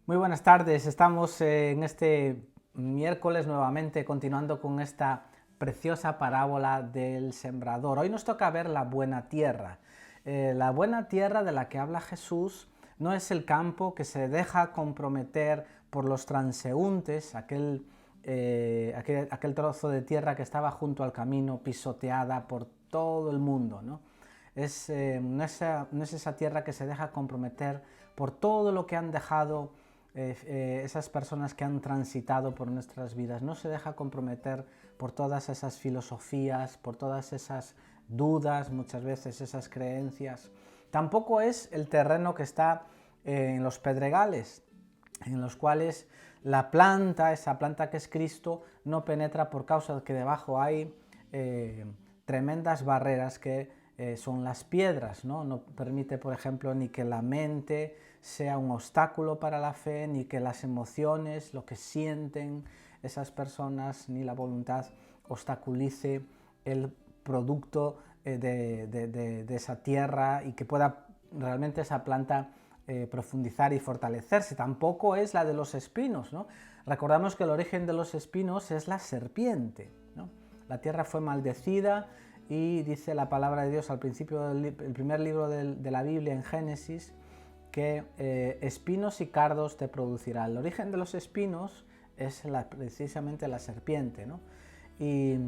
Muy buenas tardes, estamos en este miércoles nuevamente continuando con esta preciosa parábola del sembrador. Hoy nos toca ver la buena tierra. La buena tierra de la que habla Jesús no es el campo que se deja comprometer por los transeúntes, aquel trozo de tierra que estaba junto al camino, pisoteada por todo el mundo, ¿no? No es esa tierra que se deja comprometer por todo lo que han dejado esas personas que han transitado por nuestras vidas. No se deja comprometer por todas esas filosofías, por todas esas dudas, muchas veces esas creencias. Tampoco es el terreno que está en los pedregales, en los cuales la planta, esa planta que es Cristo, no penetra por causa de que debajo hay tremendas barreras que son las piedras, ¿no? No permite, por ejemplo, ni que la mente sea un obstáculo para la fe, ni que las emociones, lo que sienten esas personas, ni la voluntad obstaculice el producto de esa tierra y que pueda realmente esa planta profundizar y fortalecerse. Tampoco es la de los espinos, ¿no? Recordamos que el origen de los espinos es la serpiente, ¿no? La tierra fue maldecida y dice la palabra de Dios al principio del primer libro de la Biblia, en Génesis, que espinos y cardos te producirá. El origen de los espinos es precisamente la serpiente, ¿no? Y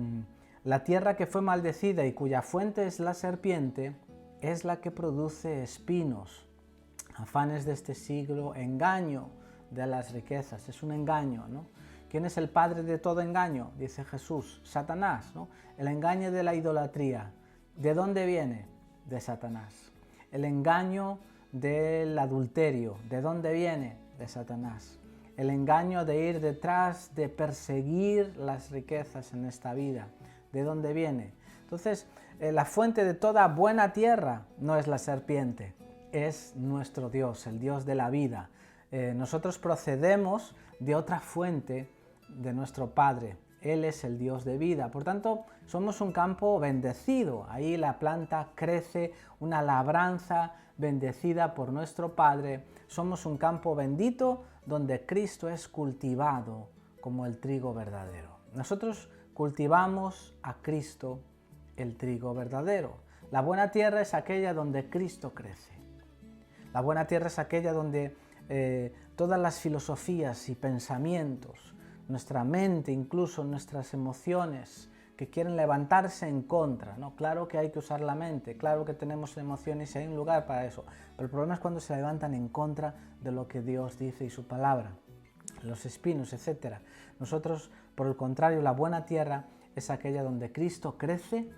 la tierra que fue maldecida y cuya fuente es la serpiente es la que produce espinos, afanes de este siglo, engaño de las riquezas, es un engaño, ¿no? ¿Quién es el padre de todo engaño? Dice Jesús, Satanás, ¿no? El engaño de la idolatría, ¿de dónde viene? De Satanás. El engaño del adulterio, ¿de dónde viene? De Satanás. El engaño de ir detrás, de perseguir las riquezas en esta vida, ¿de dónde viene? Entonces, la fuente de toda buena tierra no es la serpiente, es nuestro Dios, el Dios de la vida. Nosotros procedemos de otra fuente de nuestro Padre. Él es el Dios de vida. Por tanto, somos un campo bendecido. Ahí la planta crece, una labranza bendecida por nuestro Padre. Somos un campo bendito donde Cristo es cultivado como el trigo verdadero. Nosotros cultivamos a Cristo, el trigo verdadero. La buena tierra es aquella donde Cristo crece. La buena tierra es aquella donde todas las filosofías y pensamientos, nuestra mente, incluso nuestras emociones, que quieren levantarse en contra, ¿no? Claro que hay que usar la mente, claro que tenemos emociones y hay un lugar para eso, pero el problema es cuando se levantan en contra de lo que Dios dice y su palabra, los espinos, etc. Nosotros, por el contrario, la buena tierra es aquella donde Cristo crece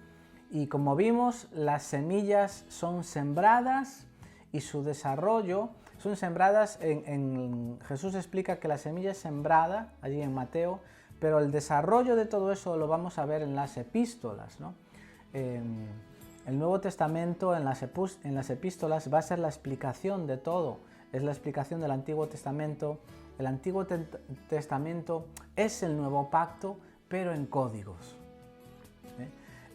y, como vimos, las semillas son sembradas y su desarrollo son sembradas Jesús explica que la semilla es sembrada allí en Mateo, pero el desarrollo de todo eso lo vamos a ver en las epístolas, ¿no? El Nuevo Testamento en las epístolas va a ser la explicación de todo, es la explicación del Antiguo Testamento. El Antiguo Testamento es el Nuevo Pacto, pero en códigos.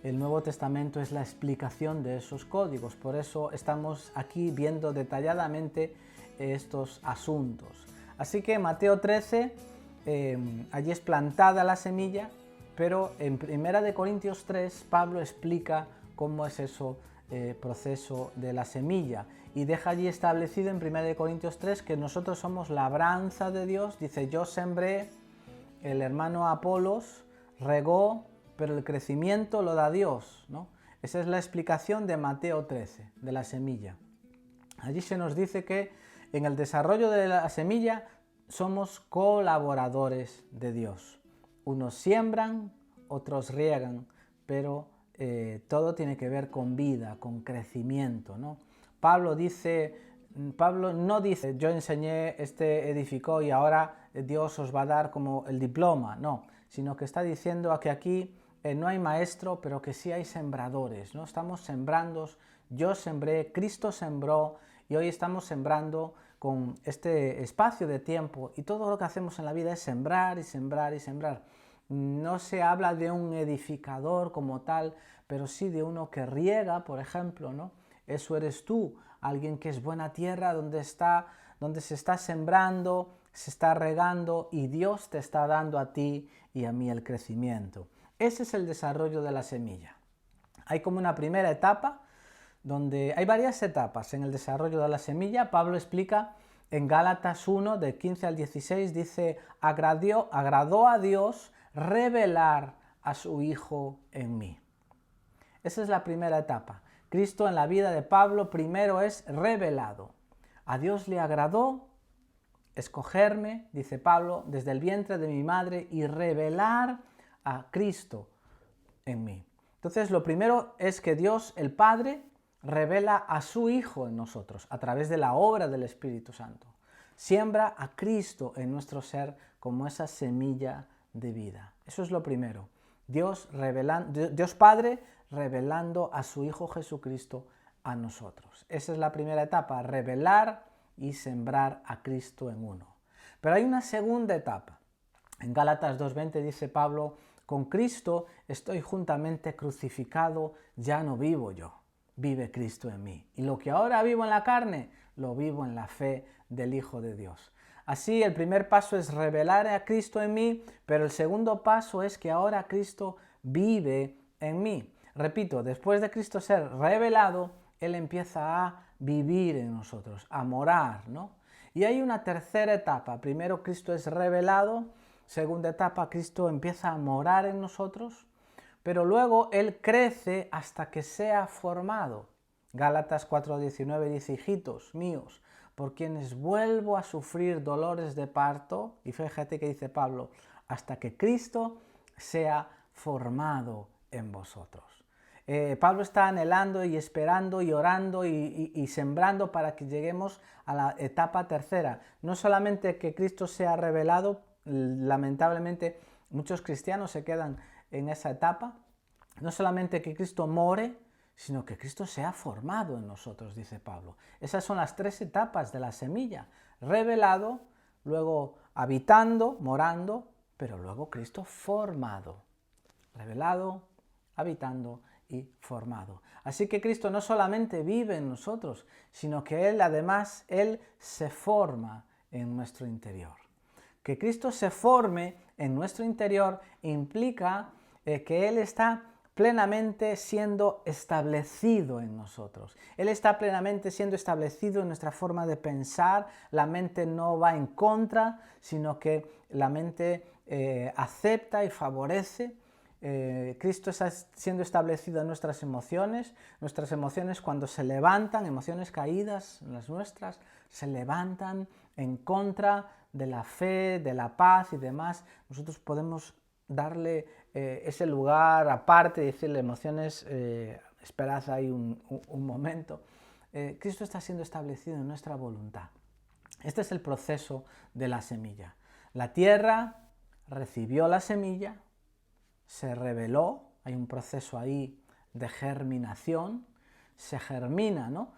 El Nuevo Testamento es la explicación de esos códigos, por eso estamos aquí viendo detalladamente estos asuntos. Así que Mateo 13, allí es plantada la semilla, pero en 1 Corintios 3 Pablo explica cómo es eso proceso de la semilla y deja allí establecido en 1 Corintios 3 que nosotros somos labranza de Dios. Dice, yo sembré, el hermano Apolos regó, pero el crecimiento lo da Dios, ¿no? Esa es la explicación de Mateo 13, de la semilla. Allí se nos dice que en el desarrollo de la semilla somos colaboradores de Dios. Unos siembran, otros riegan, pero todo tiene que ver con vida, con crecimiento, ¿no? Pablo no dice, yo enseñé, este edificó y ahora Dios os va a dar como el diploma, no, sino que está diciendo que aquí no hay maestro, pero que sí hay sembradores, ¿no? Estamos sembrando, yo sembré, Cristo sembró y hoy estamos sembrando con este espacio de tiempo y todo lo que hacemos en la vida es sembrar y sembrar y sembrar. No se habla de un edificador como tal, pero sí de uno que riega, por ejemplo, ¿no? Eso eres tú, alguien que es buena tierra, donde está donde se está sembrando, se está regando y Dios te está dando a ti y a mí el crecimiento. Ese es el desarrollo de la semilla. Hay como una primera etapa, donde hay varias etapas en el desarrollo de la semilla. Pablo explica en Gálatas 1, de 15 al 16, dice, agradó a Dios revelar a su Hijo en mí. Esa es la primera etapa. Cristo en la vida de Pablo primero es revelado. A Dios le agradó escogerme, dice Pablo, desde el vientre de mi madre y revelar a Cristo en mí. Entonces, lo primero es que Dios, el Padre, revela a su Hijo en nosotros a través de la obra del Espíritu Santo. Siembra a Cristo en nuestro ser como esa semilla de vida. Eso es lo primero. Dios Padre revelando a su Hijo Jesucristo a nosotros. Esa es la primera etapa, revelar y sembrar a Cristo en uno. Pero hay una segunda etapa. En Gálatas 2:20 dice Pablo, con Cristo estoy juntamente crucificado, ya no vivo yo, vive Cristo en mí. Y lo que ahora vivo en la carne, lo vivo en la fe del Hijo de Dios. Así, el primer paso es revelar a Cristo en mí, pero el segundo paso es que ahora Cristo vive en mí. Repito, después de Cristo ser revelado, Él empieza a vivir en nosotros, a morar, ¿no? Y hay una tercera etapa. Primero Cristo es revelado, segunda etapa Cristo empieza a morar en nosotros, pero luego Él crece hasta que sea formado. Gálatas 4:19 dice, hijitos míos, por quienes vuelvo a sufrir dolores de parto, y fíjate que dice Pablo, hasta que Cristo sea formado en vosotros. Pablo está anhelando y esperando y orando y sembrando para que lleguemos a la etapa tercera. No solamente que Cristo sea revelado, lamentablemente muchos cristianos se quedan en esa etapa, no solamente que Cristo more, sino que Cristo sea formado en nosotros, dice Pablo. Esas son las tres etapas de la semilla, revelado, luego habitando, morando, pero luego Cristo formado, revelado, habitando y formado. Así que Cristo no solamente vive en nosotros, sino que Él además, Él se forma en nuestro interior. Que Cristo se forme en nuestro interior implica que Él está plenamente siendo establecido en nosotros. Él está plenamente siendo establecido en nuestra forma de pensar. La mente no va en contra, sino que la mente acepta y favorece. Cristo está siendo establecido en nuestras emociones cuando se levantan, emociones caídas, las nuestras, se levantan en contra de la fe, de la paz y demás. Nosotros podemos darle ese lugar aparte y decirle emociones, esperad ahí un momento. Cristo está siendo establecido en nuestra voluntad. Este es el proceso de la semilla. La tierra recibió la semilla, se reveló, hay un proceso ahí de germinación, se germina, ¿no?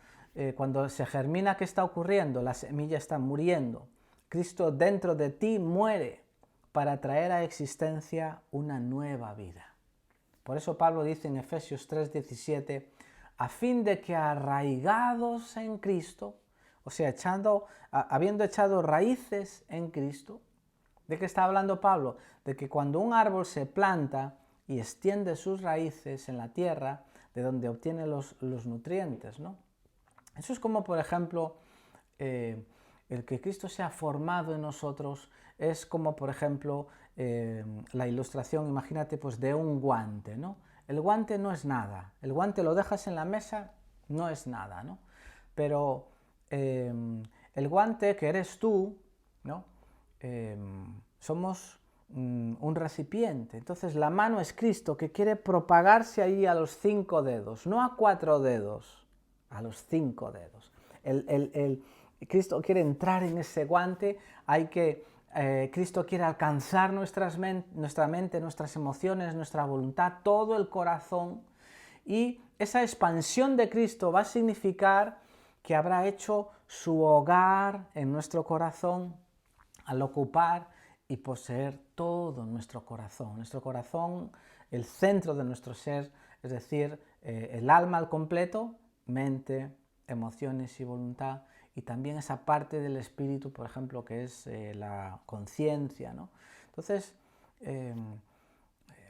Cuando se germina, ¿qué está ocurriendo? La semilla está muriendo. Cristo dentro de ti muere para traer a existencia una nueva vida. Por eso Pablo dice en Efesios 3:17, a fin de que arraigados en Cristo, o sea, habiendo echado raíces en Cristo. ¿De qué está hablando Pablo? De que cuando un árbol se planta y extiende sus raíces en la tierra, de donde obtiene los nutrientes, ¿no? Eso es como, por ejemplo, el que Cristo sea formado en nosotros es como, por ejemplo, la ilustración, imagínate, pues de un guante, ¿no? El guante no es nada, el guante lo dejas en la mesa, no es nada, ¿no? Pero el guante que eres tú, ¿no? Somos un recipiente. Entonces la mano es Cristo que quiere propagarse ahí a los 5 dedos, no a 4 dedos, a los 5 dedos. Cristo quiere entrar en ese guante, Cristo quiere alcanzar nuestra mente, nuestras emociones, nuestra voluntad, todo el corazón, y esa expansión de Cristo va a significar que habrá hecho su hogar en nuestro corazón al ocupar y poseer todo nuestro corazón. Nuestro corazón, el centro de nuestro ser, es decir, el alma al completo, mente, emociones y voluntad, y también esa parte del espíritu, por ejemplo, que es la conciencia, ¿no? Entonces,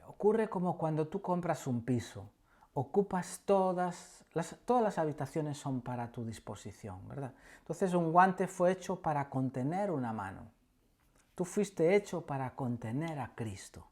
ocurre como cuando tú compras un piso, ocupas todas las habitaciones son para tu disposición, ¿verdad? Entonces un guante fue hecho para contener una mano. Tú fuiste hecho para contener a Cristo.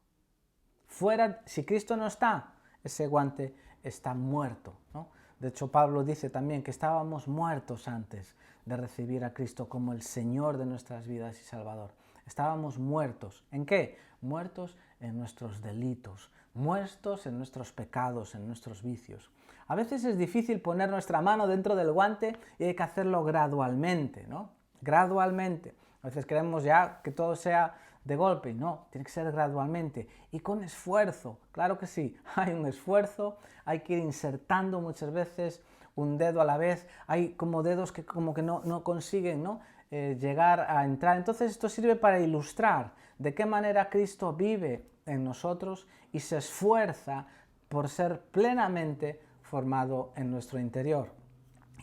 Fuera, si Cristo no está, ese guante está muerto, ¿no? De hecho, Pablo dice también que estábamos muertos antes de recibir a Cristo como el Señor de nuestras vidas y Salvador. Estábamos muertos. ¿En qué? Muertos en nuestros delitos, muertos en nuestros pecados, en nuestros vicios. A veces es difícil poner nuestra mano dentro del guante y hay que hacerlo gradualmente, ¿no? Gradualmente. A veces queremos ya que todo sea de golpe, no, tiene que ser gradualmente y con esfuerzo, claro que sí, hay un esfuerzo, hay que ir insertando muchas veces un dedo a la vez, hay como dedos que como que no consiguen, ¿no? Llegar a entrar. Entonces esto sirve para ilustrar de qué manera Cristo vive en nosotros y se esfuerza por ser plenamente formado en nuestro interior.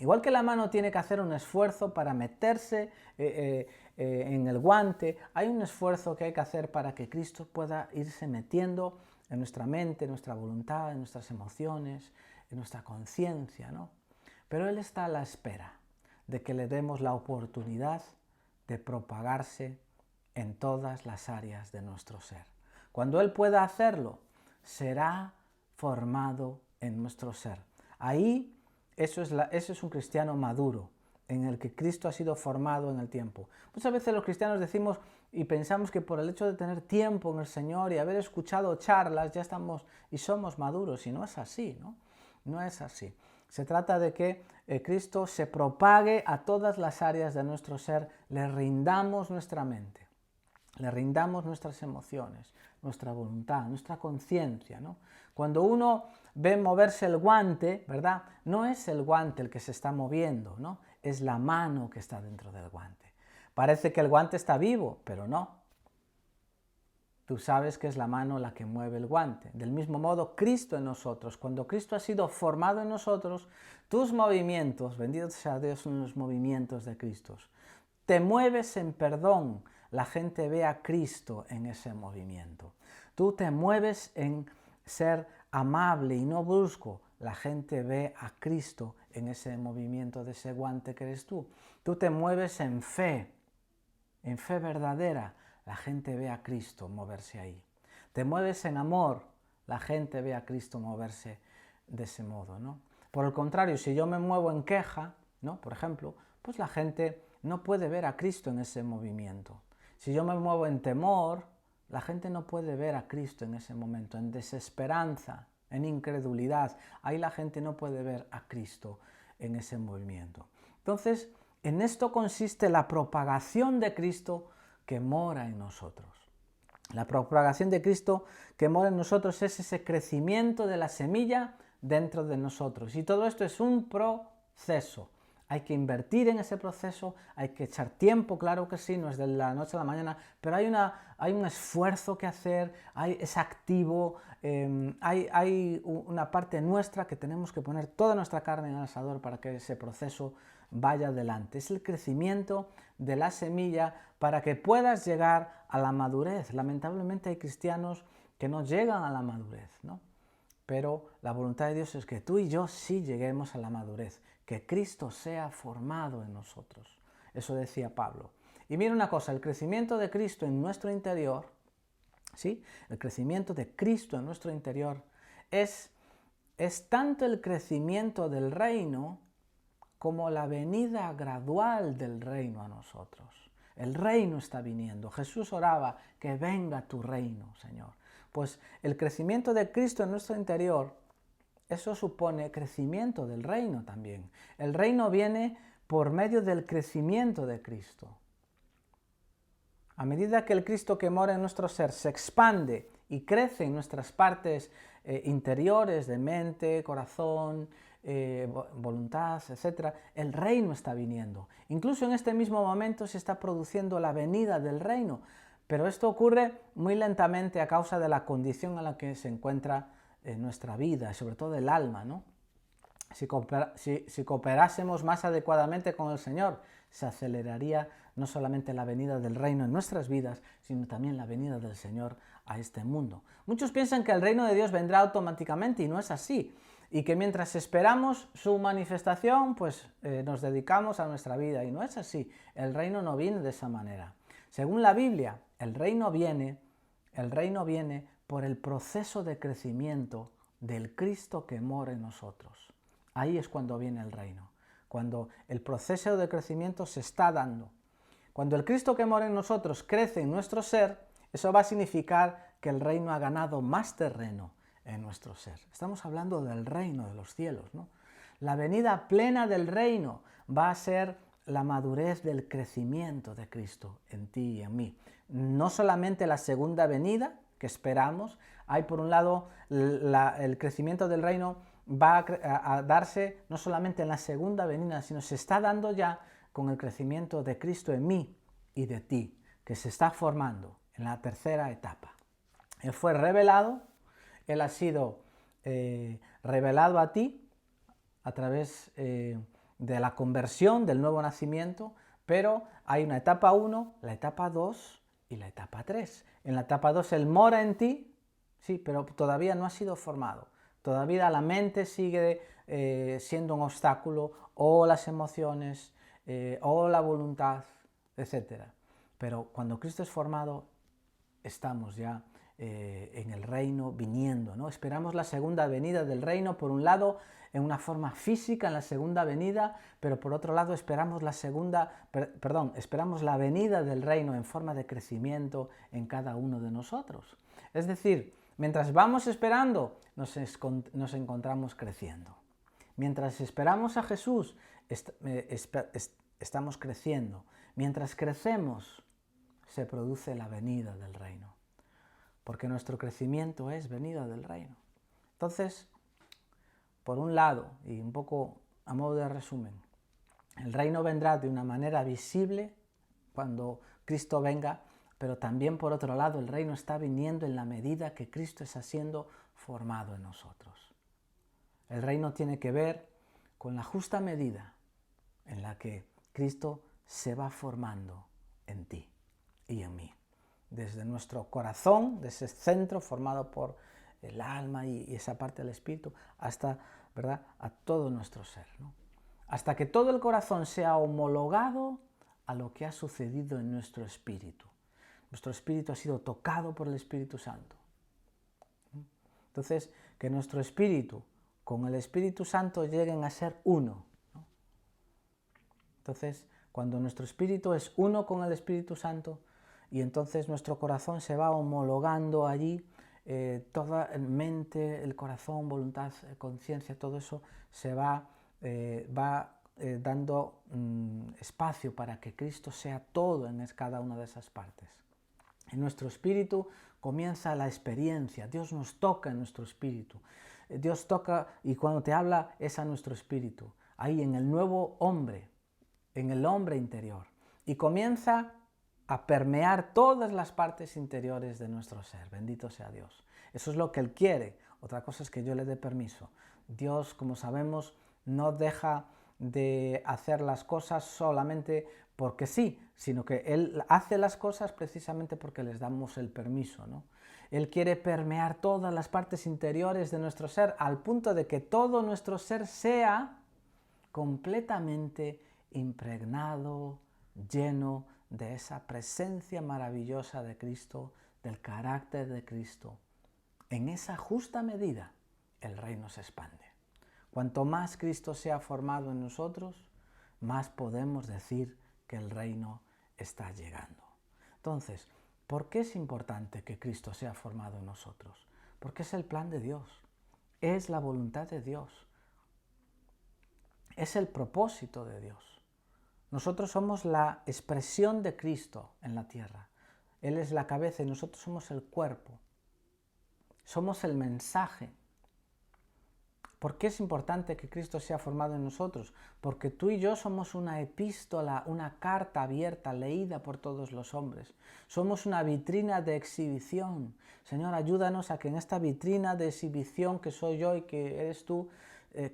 Igual que la mano tiene que hacer un esfuerzo para meterse en el guante, hay un esfuerzo que hay que hacer para que Cristo pueda irse metiendo en nuestra mente, en nuestra voluntad, en nuestras emociones, en nuestra conciencia, ¿no? Pero Él está a la espera de que le demos la oportunidad de propagarse en todas las áreas de nuestro ser. Cuando Él pueda hacerlo, será formado en nuestro ser. Ahí eso es un cristiano maduro, en el que Cristo ha sido formado en el tiempo. Muchas veces los cristianos decimos y pensamos que por el hecho de tener tiempo en el Señor y haber escuchado charlas ya estamos y somos maduros, y no es así, ¿no? No es así. Se trata de que Cristo se propague a todas las áreas de nuestro ser, le rindamos nuestra mente, le rindamos nuestras emociones, nuestra voluntad, nuestra conciencia, ¿no? Cuando uno ve moverse el guante, ¿verdad? No es el guante el que se está moviendo, ¿no? Es la mano que está dentro del guante. Parece que el guante está vivo, pero no. Tú sabes que es la mano la que mueve el guante. Del mismo modo, Cristo en nosotros. Cuando Cristo ha sido formado en nosotros, tus movimientos, bendito sea Dios, son los movimientos de Cristo. Te mueves en perdón, la gente ve a Cristo en ese movimiento. Tú te mueves en ser amable y no brusco, la gente ve a Cristo en ese movimiento de ese guante que eres tú. Tú te mueves en fe verdadera, la gente ve a Cristo moverse ahí. Te mueves en amor, la gente ve a Cristo moverse de ese modo, ¿no? Por el contrario, si yo me muevo en queja, ¿no? Por ejemplo, pues la gente no puede ver a Cristo en ese movimiento. Si yo me muevo en temor, la gente no puede ver a Cristo en ese momento, en desesperanza, en incredulidad. Ahí la gente no puede ver a Cristo en ese movimiento. Entonces, en esto consiste la propagación de Cristo que mora en nosotros. La propagación de Cristo que mora en nosotros es ese crecimiento de la semilla dentro de nosotros. Y todo esto es un proceso. Hay que invertir en ese proceso, hay que echar tiempo, claro que sí, no es de la noche a la mañana, pero hay un esfuerzo que hacer, es activo, hay una parte nuestra que tenemos que poner toda nuestra carne en el asador para que ese proceso vaya adelante. Es el crecimiento de la semilla para que puedas llegar a la madurez. Lamentablemente hay cristianos que no llegan a la madurez, ¿no? Pero la voluntad de Dios es que tú y yo sí lleguemos a la madurez, que Cristo sea formado en nosotros. Eso decía Pablo. Y mira una cosa, el crecimiento de Cristo en nuestro interior, ¿sí? El crecimiento de Cristo en nuestro interior es tanto el crecimiento del reino como la venida gradual del reino a nosotros. El reino está viniendo. Jesús oraba que venga tu reino, Señor. Pues el crecimiento de Cristo en nuestro interior, eso supone crecimiento del reino también. El reino viene por medio del crecimiento de Cristo. A medida que el Cristo que mora en nuestro ser se expande y crece en nuestras partes interiores de mente, corazón, voluntad, etc., el reino está viniendo. Incluso en este mismo momento se está produciendo la venida del reino, pero esto ocurre muy lentamente a causa de la condición en la que se encuentra nuestra vida, sobre todo el alma, ¿no? Si cooperásemos más adecuadamente con el Señor, se aceleraría no solamente la venida del reino en nuestras vidas, sino también la venida del Señor a este mundo. Muchos piensan que el reino de Dios vendrá automáticamente y no es así. Y que mientras esperamos su manifestación, pues nos dedicamos a nuestra vida. Y no es así. El reino no viene de esa manera. Según la Biblia, el reino viene por el proceso de crecimiento del Cristo que mora en nosotros. Ahí es cuando viene el reino. Cuando el proceso de crecimiento se está dando. Cuando el Cristo que mora en nosotros crece en nuestro ser, eso va a significar que el reino ha ganado más terreno en nuestro ser. Estamos hablando del reino de los cielos, ¿no? La venida plena del reino va a ser la madurez del crecimiento de Cristo en ti y en mí. No solamente la segunda venida que esperamos, hay por un lado el crecimiento del reino va a darse no solamente en la segunda venida, sino se está dando ya con el crecimiento de Cristo en mí y de ti, que se está formando en la tercera etapa. Él fue revelado, Él ha sido revelado a ti a través de la conversión, del nuevo nacimiento, pero hay una etapa 1, la etapa 2 y la etapa 3. En la etapa 2 Él mora en ti, sí, pero todavía no ha sido formado. Todavía la mente sigue siendo un obstáculo, o las emociones, o la voluntad, etc. Pero cuando Cristo es formado, estamos ya en el reino viniendo, ¿no? Esperamos la segunda venida del reino, por un lado, en una forma física en la segunda venida, pero por otro lado esperamos esperamos la venida del reino en forma de crecimiento en cada uno de nosotros. Es decir, mientras vamos esperando, nos encontramos creciendo. Mientras esperamos a Jesús, estamos creciendo. Mientras crecemos, se produce la venida del reino. Porque nuestro crecimiento es venida del reino. Entonces, por un lado, y un poco a modo de resumen, el reino vendrá de una manera visible cuando Cristo venga, pero también por otro lado el reino está viniendo en la medida que Cristo está siendo formado en nosotros. El reino tiene que ver con la justa medida en la que Cristo se va formando en ti y en mí. Desde nuestro corazón, de ese centro formado por el alma y esa parte del espíritu, hasta, ¿verdad?, a todo nuestro ser, ¿no? Hasta que todo el corazón sea homologado a lo que ha sucedido en nuestro espíritu. Nuestro espíritu ha sido tocado por el Espíritu Santo. Entonces, que nuestro espíritu con el Espíritu Santo lleguen a ser uno, ¿no? Entonces, cuando nuestro espíritu es uno con el Espíritu Santo, y entonces nuestro corazón se va homologando allí, toda mente, el corazón, voluntad, conciencia, todo eso se va dando espacio para que Cristo sea todo en cada una de esas partes. En nuestro espíritu comienza la experiencia, Dios nos toca en nuestro espíritu. Dios toca y cuando te habla es a nuestro espíritu, ahí en el nuevo hombre, en el hombre interior. Y comienza a permear todas las partes interiores de nuestro ser. Bendito sea Dios. Eso es lo que Él quiere. Otra cosa es que yo le dé permiso. Dios, como sabemos, no deja de hacer las cosas solamente porque sí, sino que Él hace las cosas precisamente porque les damos el permiso, ¿no? Él quiere permear todas las partes interiores de nuestro ser al punto de que todo nuestro ser sea completamente impregnado, lleno de esa presencia maravillosa de Cristo, del carácter de Cristo. En esa justa medida, el reino se expande. Cuanto más Cristo sea formado en nosotros, más podemos decir que el reino está llegando. Entonces, ¿por qué es importante que Cristo sea formado en nosotros? Porque es el plan de Dios, es la voluntad de Dios, es el propósito de Dios. Nosotros somos la expresión de Cristo en la tierra. Él es la cabeza y nosotros somos el cuerpo. Somos el mensaje. ¿Por qué es importante que Cristo sea formado en nosotros? Porque tú y yo somos una epístola, una carta abierta, leída por todos los hombres. Somos una vitrina de exhibición. Señor, ayúdanos a que en esta vitrina de exhibición que soy yo y que eres tú,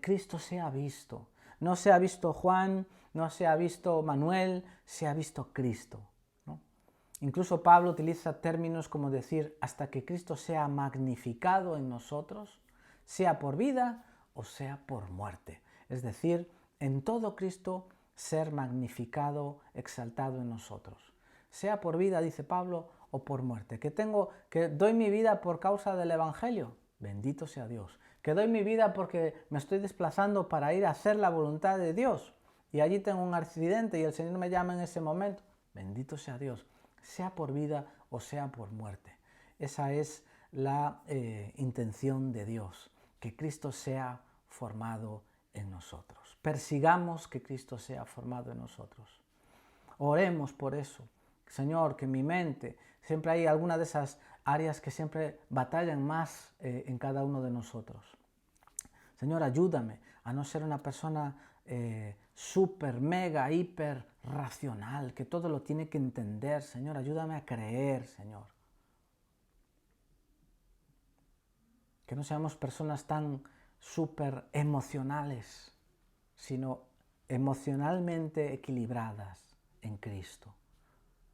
Cristo sea visto. No sea visto Juan, no se ha visto Manuel, se ha visto Cristo, ¿no? Incluso Pablo utiliza términos como decir, hasta que Cristo sea magnificado en nosotros, sea por vida o sea por muerte. Es decir, en todo Cristo ser magnificado, exaltado en nosotros. Sea por vida, dice Pablo, o por muerte. Que doy mi vida por causa del Evangelio. Bendito sea Dios. Que doy mi vida porque me estoy desplazando para ir a hacer la voluntad de Dios. Y allí tengo un accidente y el Señor me llama en ese momento. Bendito sea Dios. Sea por vida o sea por muerte. Esa es la intención de Dios. Que Cristo sea formado en nosotros. Persigamos que Cristo sea formado en nosotros. Oremos por eso. Señor, que mi mente, siempre hay alguna de esas áreas que siempre batallan más en cada uno de nosotros. Señor, ayúdame a no ser una persona súper, mega, hiper racional, que todo lo tiene que entender. Señor, ayúdame a creer, Señor. Que no seamos personas tan súper emocionales, sino emocionalmente equilibradas en Cristo.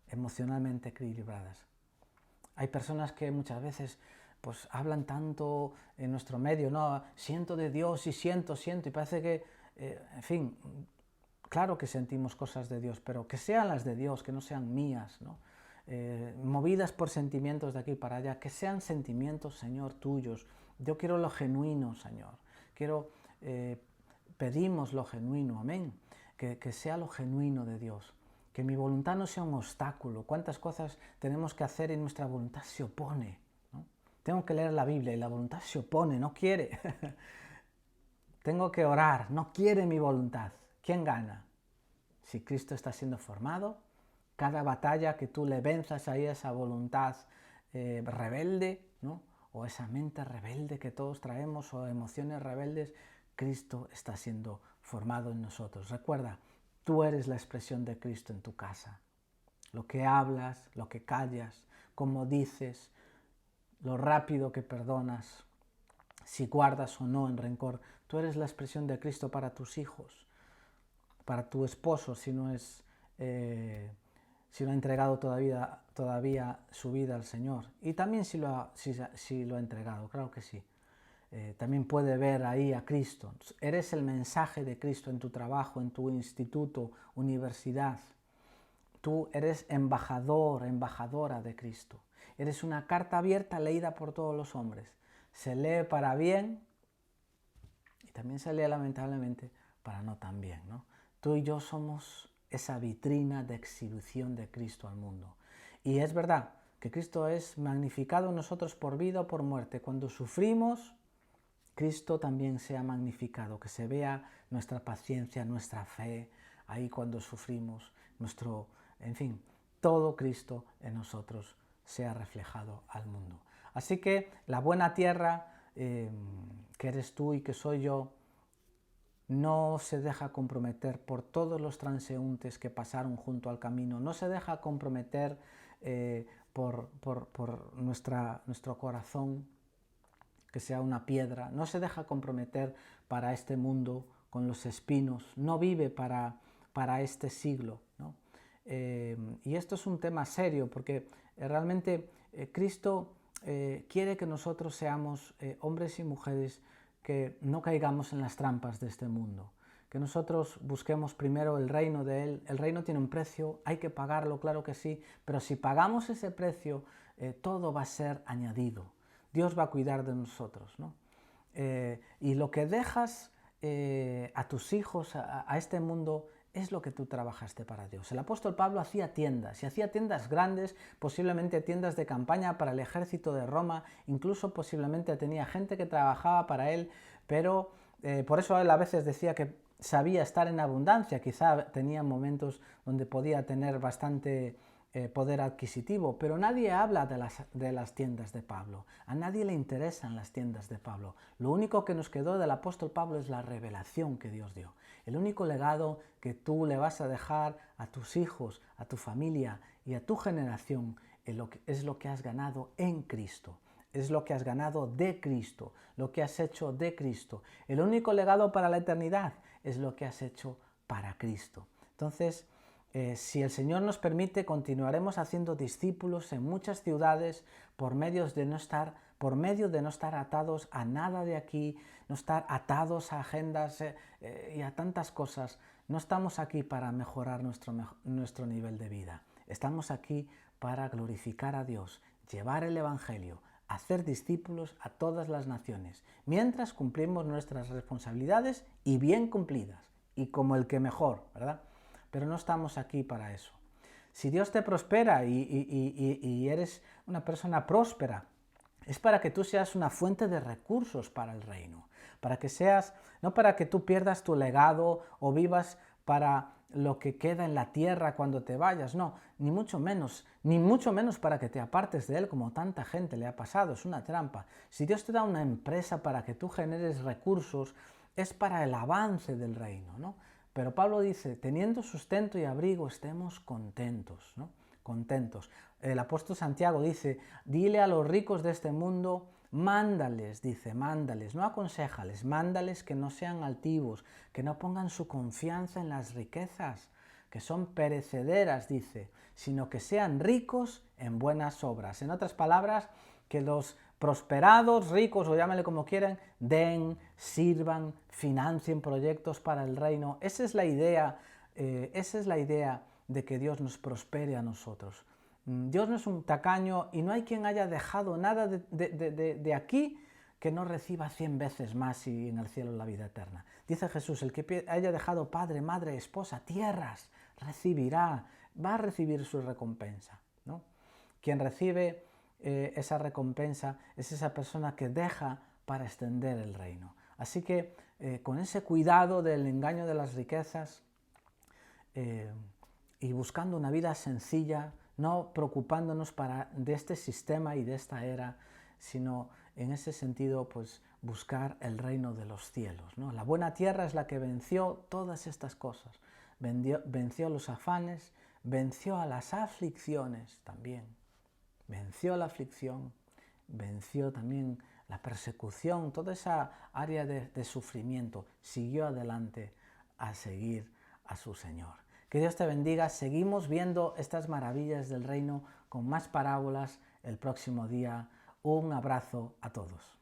Emocionalmente equilibradas. Hay personas que muchas veces pues hablan tanto en nuestro medio, no, siento de Dios y siento, y parece que, en fin, claro que sentimos cosas de Dios, pero que sean las de Dios, que no sean mías, ¿no? Movidas por sentimientos de aquí para allá, que sean sentimientos, Señor, tuyos. Yo quiero lo genuino, Señor. Pedimos lo genuino, amén. Que sea lo genuino de Dios. Que mi voluntad no sea un obstáculo. ¿Cuántas cosas tenemos que hacer y nuestra voluntad se opone? ¿No? Tengo que leer la Biblia y la voluntad se opone, no quiere. Tengo que orar, no quiere mi voluntad. ¿Quién gana? Si Cristo está siendo formado, cada batalla que tú le venzas ahí a esa voluntad rebelde, ¿no? O esa mente rebelde que todos traemos, o emociones rebeldes, Cristo está siendo formado en nosotros. Recuerda, tú eres la expresión de Cristo en tu casa. Lo que hablas, lo que callas, cómo dices, lo rápido que perdonas, si guardas o no en rencor, tú eres la expresión de Cristo para tus hijos, para tu esposo si no ha entregado todavía su vida al Señor. Y también si lo ha entregado, claro que sí. También puede ver ahí a Cristo. Eres el mensaje de Cristo en tu trabajo, en tu instituto, universidad. Tú eres embajador, embajadora de Cristo. Eres una carta abierta leída por todos los hombres. Se lee para bien y también se lee lamentablemente para no tan bien, ¿no? Tú y yo somos esa vitrina de exhibición de Cristo al mundo. Y es verdad que Cristo es magnificado en nosotros por vida o por muerte. Cuando sufrimos, Cristo también sea magnificado, que se vea nuestra paciencia, nuestra fe, ahí cuando sufrimos, en fin, todo Cristo en nosotros sea reflejado al mundo. Así que la buena tierra, que eres tú y que soy yo, no se deja comprometer por todos los transeúntes que pasaron junto al camino, no se deja comprometer por nuestro corazón, que sea una piedra, no se deja comprometer para este mundo con los espinos, no vive para este siglo, ¿no? Y esto es un tema serio porque realmente Cristo quiere que nosotros seamos hombres y mujeres que no caigamos en las trampas de este mundo, que nosotros busquemos primero el reino de Él. El reino tiene un precio, hay que pagarlo, claro que sí, pero si pagamos ese precio, todo va a ser añadido. Dios va a cuidar de nosotros, ¿no? Y lo que dejas a tus hijos, a este mundo, es lo que tú trabajaste para Dios. El apóstol Pablo hacía tiendas, y hacía tiendas grandes, posiblemente tiendas de campaña para el ejército de Roma, incluso posiblemente tenía gente que trabajaba para él, pero por eso él a veces decía que sabía estar en abundancia, quizá tenía momentos donde podía tener bastante poder adquisitivo, pero nadie habla de las tiendas de Pablo. A nadie le interesan las tiendas de Pablo. Lo único que nos quedó del apóstol Pablo es la revelación que Dios dio. El único legado que tú le vas a dejar a tus hijos, a tu familia y a tu generación es lo que has ganado en Cristo. Es lo que has ganado de Cristo, lo que has hecho de Cristo. El único legado para la eternidad es lo que has hecho para Cristo. Entonces, si el Señor nos permite, continuaremos haciendo discípulos en muchas ciudades por medio de no estar atados a nada de aquí, no estar atados a agendas y a tantas cosas. No estamos aquí para mejorar nuestro nivel de vida. Estamos aquí para glorificar a Dios, llevar el Evangelio, hacer discípulos a todas las naciones, mientras cumplimos nuestras responsabilidades y bien cumplidas, y como el que mejor, ¿verdad? Pero no estamos aquí para eso. Si Dios te prospera y eres una persona próspera, es para que tú seas una fuente de recursos para el reino, para que seas, no para que tú pierdas tu legado o vivas para lo que queda en la tierra cuando te vayas, no, ni mucho menos para que te apartes de él como tanta gente le ha pasado, es una trampa. Si Dios te da una empresa para que tú generes recursos, es para el avance del reino, ¿no? Pero Pablo dice, teniendo sustento y abrigo, estemos contentos, ¿no? Contentos. El apóstol Santiago dice, dile a los ricos de este mundo, mándales, dice, mándales, no aconséjales, mándales que no sean altivos, que no pongan su confianza en las riquezas, que son perecederas, dice, sino que sean ricos en buenas obras. En otras palabras, que los prosperados, ricos o llámale como quieran, den, sirvan, financien proyectos para el reino. Esa es la idea de que Dios nos prospere a nosotros. Dios no es un tacaño y no hay quien haya dejado nada de aquí que no reciba 100 veces más y en el cielo la vida eterna. Dice Jesús, el que haya dejado padre, madre, esposa, tierras, va a recibir su recompensa, ¿no? Quien recibe esa recompensa es esa persona que deja para extender el reino. Así que con ese cuidado del engaño de las riquezas y buscando una vida sencilla, no preocupándonos de este sistema y de esta era, sino en ese sentido pues buscar el reino de los cielos, ¿no? La buena tierra es la que venció todas estas cosas, venció los afanes, venció a las aflicciones también, venció la aflicción, venció también la persecución, toda esa área de sufrimiento, siguió adelante a seguir a su Señor. Que Dios te bendiga, seguimos viendo estas maravillas del reino con más parábolas el próximo día. Un abrazo a todos.